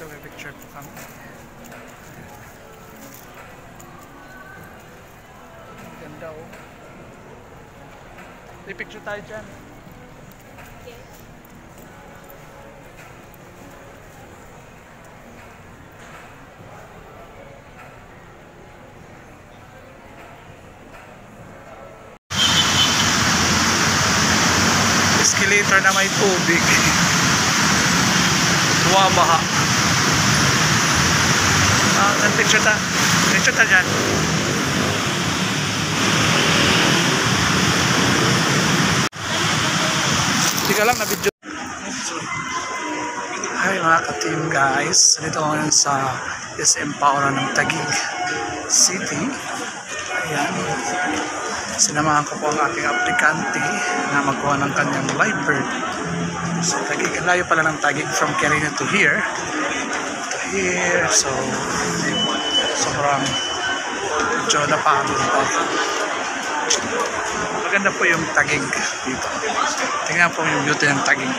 dito, may picture po kami. Ganda oh. May picture tayo dyan. Escalator na may tubig. Buwabaha. Picture ta. Picture ta dyan. Tika lang na video. Hi mga ka-team guys. Dito ako ngayon sa SM Paura ng Taguig City. Ayan. Sinamahan ko po ang aking aplikante na magkuha ng kanyang live bird. So Taguig, layo pala ng Taguig from Quirino to here. To here. So sobrang medyo napagod pa. Maganda po yung Taguig dito. Tingnan po yung beauty ng Taguig.